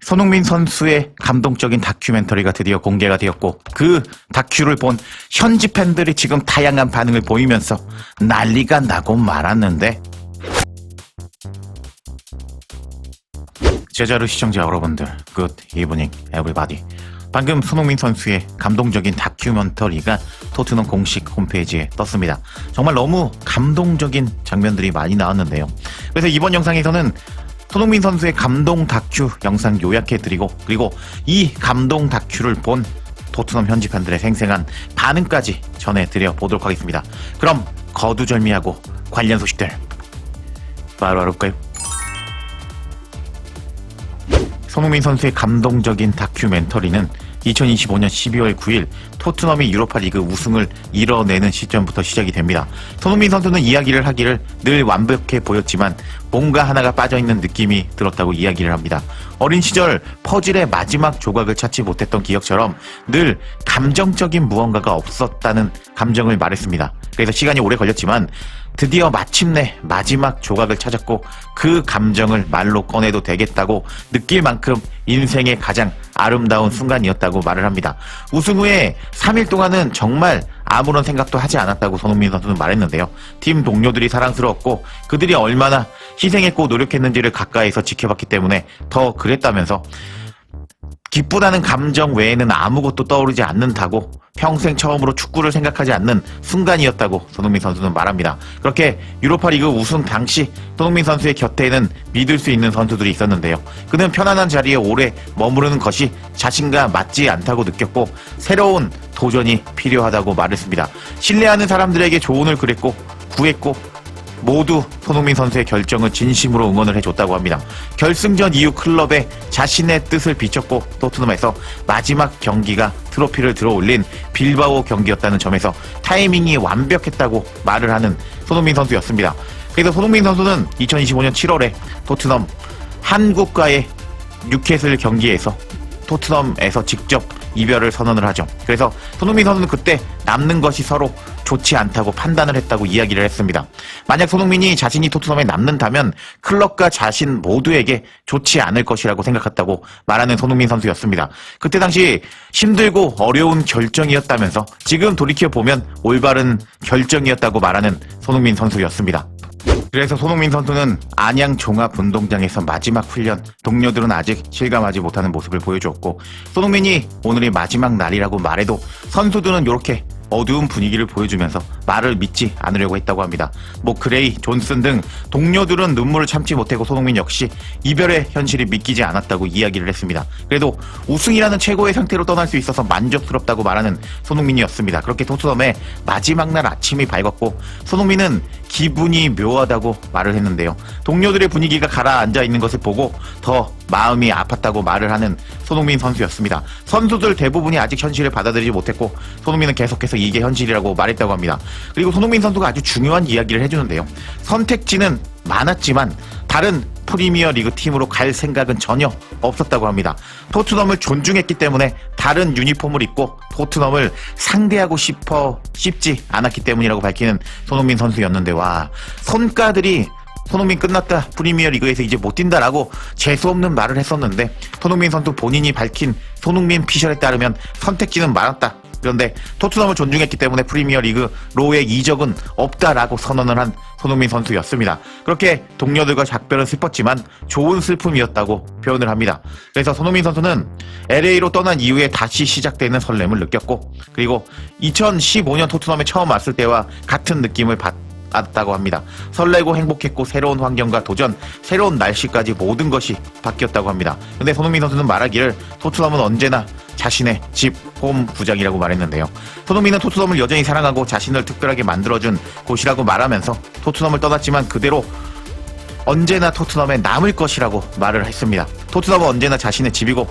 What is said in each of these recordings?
손흥민 선수의 감동적인 다큐멘터리가 드디어 공개가 되었고 그 다큐를 본 현지 팬들이 지금 다양한 반응을 보이면서 난리가 나고 말았는데 제자루 시청자 여러분들 Good evening everybody. 방금 손흥민 선수의 감동적인 다큐멘터리가 토트넘 공식 홈페이지에 떴습니다. 정말 너무 감동적인 장면들이 많이 나왔는데요. 그래서 이번 영상에서는 손흥민 선수의 감동 다큐 영상 요약해드리고 그리고 이 감동 다큐를 본 토트넘 현지 팬들의 생생한 반응까지 전해드려 보도록 하겠습니다. 그럼 거두절미하고 관련 소식들 바로 알아볼까요? 손흥민 선수의 감동적인 다큐멘터리는 2025년 12월 9일 토트넘이 유로파리그 우승을 이뤄내는 시점부터 시작이 됩니다. 손흥민 선수는 이야기를 하기를 늘 완벽해 보였지만 뭔가 하나가 빠져있는 느낌이 들었다고 이야기를 합니다. 어린 시절 퍼즐의 마지막 조각을 찾지 못했던 기억처럼 늘 감정적인 무언가가 없었다는 감정을 말했습니다. 그래서 시간이 오래 걸렸지만 드디어 마침내 마지막 조각을 찾았고 그 감정을 말로 꺼내도 되겠다고 느낄 만큼 인생의 가장 아름다운 순간이었다고 말을 합니다. 우승 후에 3일 동안은 정말 아무런 생각도 하지 않았다고 손흥민 선수는 말했는데요. 팀 동료들이 사랑스러웠고 그들이 얼마나 희생했고 노력했는지를 가까이서 지켜봤기 때문에 더 그랬다면서 기쁘다는 감정 외에는 아무것도 떠오르지 않는다고 평생 처음으로 축구를 생각하지 않는 순간이었다고 손흥민 선수는 말합니다. 그렇게 유로파리그 우승 당시 손흥민 선수의 곁에는 믿을 수 있는 선수들이 있었는데요. 그는 편안한 자리에 오래 머무르는 것이 자신과 맞지 않다고 느꼈고 새로운 도전이 필요하다고 말했습니다. 신뢰하는 사람들에게 조언을 구했고 모두 손흥민 선수의 결정을 진심으로 응원을 해줬다고 합니다. 결승전 이후 클럽에 자신의 뜻을 비췄고 토트넘에서 마지막 경기가 트로피를 들어올린 빌바오 경기였다는 점에서 타이밍이 완벽했다고 말을 하는 손흥민 선수였습니다. 그래서 손흥민 선수는 2025년 7월에 토트넘 한국과의 뉴캐슬 경기에서 토트넘에서 직접 이별을 선언을 하죠. 그래서 손흥민 선수는 그때 남는 것이 서로 좋지 않다고 판단을 했다고 이야기를 했습니다. 만약 손흥민이 자신이 토트넘에 남는다면 클럽과 자신 모두에게 좋지 않을 것이라고 생각했다고 말하는 손흥민 선수였습니다. 그때 당시 힘들고 어려운 결정이었다면서 지금 돌이켜보면 올바른 결정이었다고 말하는 손흥민 선수였습니다. 그래서 손흥민 선수는 안양 종합운동장에서 마지막 훈련, 동료들은 아직 실감하지 못하는 모습을 보여주었고 손흥민이 오늘이 마지막 날이라고 말해도 선수들은 이렇게 어두운 분위기를 보여주면서 말을 믿지 않으려고 했다고 합니다. 그레이, 존슨 등 동료들은 눈물을 참지 못하고 손흥민 역시 이별의 현실이 믿기지 않았다고 이야기를 했습니다. 그래도 우승이라는 최고의 상태로 떠날 수 있어서 만족스럽다고 말하는 손흥민이었습니다. 그렇게 토트넘의 마지막 날 아침이 밝았고 손흥민은 기분이 묘하다고 말을 했는데요. 동료들의 분위기가 가라앉아 있는 것을 보고 더 마음이 아팠다고 말을 하는 손흥민 선수였습니다. 선수들 대부분이 아직 현실을 받아들이지 못했고 손흥민은 계속해서 이게 현실이라고 말했다고 합니다. 그리고 손흥민 선수가 아주 중요한 이야기를 해주는데요. 선택지는 많았지만 다른 프리미어 리그 팀으로 갈 생각은 전혀 없었다고 합니다. 토트넘을 존중했기 때문에 다른 유니폼을 입고 토트넘을 상대하고 싶지 않았기 때문이라고 밝히는 손흥민 선수였는데 와, 손가들이 손흥민 끝났다, 프리미어 리그에서 이제 못 뛴다라고 재수없는 말을 했었는데 손흥민 선수 본인이 밝힌 손흥민 피셜에 따르면 선택지는 많았다. 그런데 토트넘을 존중했기 때문에 프리미어 리그 로의 이적은 없다라고 선언을 한 손흥민 선수였습니다. 그렇게 동료들과 작별은 슬펐지만 좋은 슬픔이었다고 표현을 합니다. 그래서 손흥민 선수는 LA로 떠난 이후에 다시 시작되는 설렘을 느꼈고 그리고 2015년 토트넘에 처음 왔을 때와 같은 느낌을 받았다고 합니다. 설레고 행복했고 새로운 환경과 도전, 새로운 날씨까지 모든 것이 바뀌었다고 합니다. 근데 손흥민 선수는 말하기를 토트넘은 언제나 자신의 집, 홈 구장이라고 말했는데요. 손흥민은 토트넘을 여전히 사랑하고 자신을 특별하게 만들어준 곳이라고 말하면서 토트넘을 떠났지만 그대로 언제나 토트넘에 남을 것이라고 말을 했습니다. 토트넘은 언제나 자신의 집이고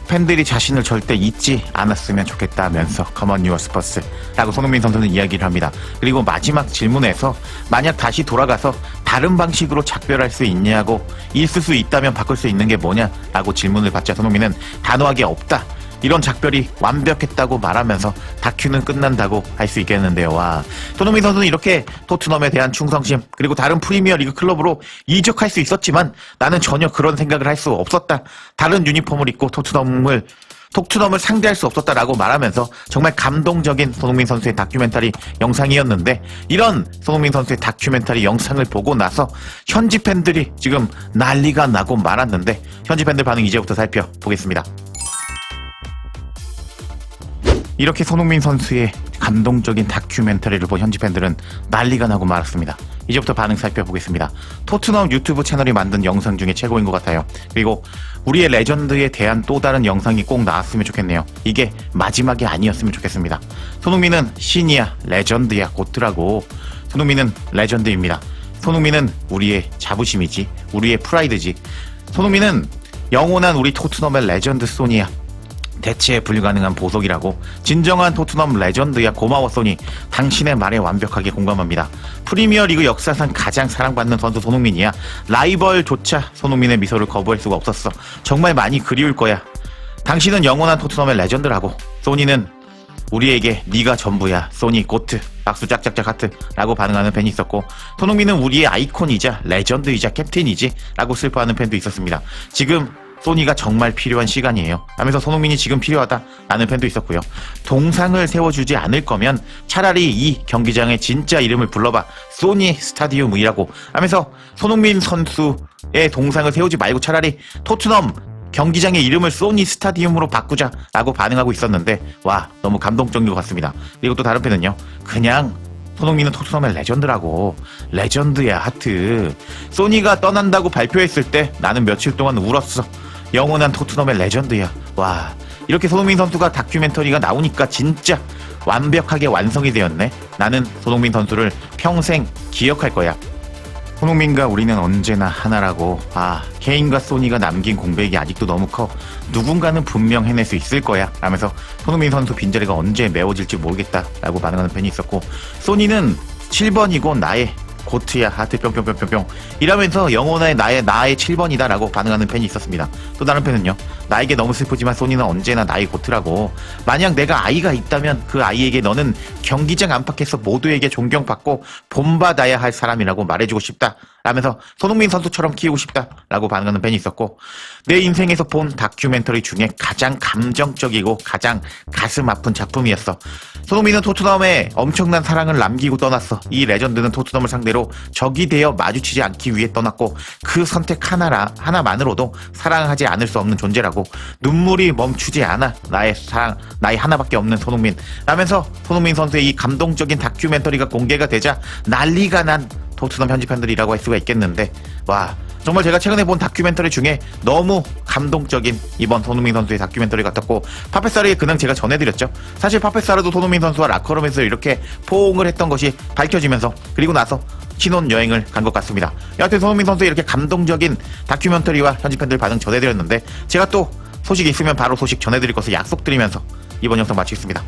팬들이 자신을 절대 잊지 않았으면 좋겠다면서 Come on your Spurs 라고 손흥민 선수는 이야기를 합니다. 그리고 마지막 질문에서 만약 다시 돌아가서 다른 방식으로 작별할 수 있냐고 있을 수 있다면 바꿀 수 있는 게 뭐냐 라고 질문을 받자 손흥민은 단호하게 없다 이런 작별이 완벽했다고 말하면서 다큐는 끝난다고 할 수 있겠는데요. 와, 손흥민 선수는 이렇게 토트넘에 대한 충성심 그리고 다른 프리미어리그 클럽으로 이적할 수 있었지만 나는 전혀 그런 생각을 할 수 없었다. 다른 유니폼을 입고 토트넘을 상대할 수 없었다라고 말하면서 정말 감동적인 손흥민 선수의 다큐멘터리 영상이었는데, 이런 손흥민 선수의 다큐멘터리 영상을 보고 나서 현지 팬들이 지금 난리가 나고 말았는데, 현지 팬들 반응 이제부터 살펴보겠습니다. 이렇게 손흥민 선수의 감동적인 다큐멘터리를 본 현지 팬들은 난리가 나고 말았습니다. 이제부터 반응 살펴보겠습니다. 토트넘 유튜브 채널이 만든 영상 중에 최고인 것 같아요. 그리고 우리의 레전드에 대한 또 다른 영상이 꼭 나왔으면 좋겠네요. 이게 마지막이 아니었으면 좋겠습니다. 손흥민은 신이야, 레전드야, 고트라고. 손흥민은 레전드입니다. 손흥민은 우리의 자부심이지, 우리의 프라이드지. 손흥민은 영원한 우리 토트넘의 레전드 소니야. 대체 불가능한 보석이라고. 진정한 토트넘 레전드야, 고마워 소니. 당신의 말에 완벽하게 공감합니다. 프리미어리그 역사상 가장 사랑받는 선수 손흥민이야. 라이벌조차 손흥민의 미소를 거부할 수가 없었어. 정말 많이 그리울 거야. 당신은 영원한 토트넘의 레전드라고. 소니는 우리에게 네가 전부야. 소니 고트. 박수 짝짝짝 하트 라고 반응하는 팬이 있었고, 손흥민은 우리의 아이콘이자 레전드이자 캡틴이지 라고 슬퍼하는 팬도 있었습니다. 지금 소니가 정말 필요한 시간이에요 하면서 손흥민이 지금 필요하다 라는 팬도 있었고요. 동상을 세워주지 않을 거면 차라리 이 경기장의 진짜 이름을 불러봐, 소니 스타디움이라고 하면서 손흥민 선수의 동상을 세우지 말고 차라리 토트넘 경기장의 이름을 소니 스타디움으로 바꾸자 라고 반응하고 있었는데, 와, 너무 감동적인 것 같습니다. 그리고 또 다른 팬은요, 그냥 손흥민은 토트넘의 레전드라고. 레전드야, 하트. 소니가 떠난다고 발표했을 때 나는 며칠 동안 울었어. 영원한 토트넘의 레전드야. 와, 이렇게 손흥민 선수가 다큐멘터리가 나오니까 진짜 완벽하게 완성이 되었네. 나는 손흥민 선수를 평생 기억할 거야. 손흥민과 우리는 언제나 하나라고. 아, 케인과 소니가 남긴 공백이 아직도 너무 커. 누군가는 분명 해낼 수 있을 거야 라면서 손흥민 선수 빈자리가 언제 메워질지 모르겠다 라고 반응하는 팬이 있었고, 소니는 7번이고 나의 고트야, 하트 뿅뿅뿅뿅뿅 이러면서 영원한 나의 7번이다 라고 반응하는 팬이 있었습니다. 또 다른 팬은요, 나에게 너무 슬프지만 소니는 언제나 나의 고트라고. 만약 내가 아이가 있다면 그 아이에게 너는 경기장 안팎에서 모두에게 존경받고 본받아야 할 사람이라고 말해주고 싶다 라면서 손흥민 선수처럼 키우고 싶다 라고 반응하는 팬이 있었고, 내 인생에서 본 다큐멘터리 중에 가장 감정적이고 가장 가슴 아픈 작품이었어. 손흥민은 토트넘에 엄청난 사랑을 남기고 떠났어. 이 레전드는 토트넘을 상대로 적이 되어 마주치지 않기 위해 떠났고, 그 선택 하나만으로도 사랑하지 않을 수 없는 존재라고. 눈물이 멈추지 않아. 나의 사랑, 나의 하나밖에 없는 손흥민 라면서 손흥민 선수의 이 감동적인 다큐멘터리가 공개가 되자 난리가 난 토트넘 현지 팬들이라고 할 수가 있겠는데, 와, 정말 제가 최근에 본 다큐멘터리 중에 너무 감동적인 이번 손흥민 선수의 다큐멘터리 같았고, 파페사르의 근황 제가 전해드렸죠. 사실 파페사르도 손흥민 선수와 라커룸에서 이렇게 포옹을 했던 것이 밝혀지면서 그리고 나서 신혼여행을 간 것 같습니다. 여하튼 손흥민 선수의 이렇게 감동적인 다큐멘터리와 현지 팬들 반응 전해드렸는데, 제가 또 소식이 있으면 바로 소식 전해드릴 것을 약속드리면서 이번 영상 마치겠습니다.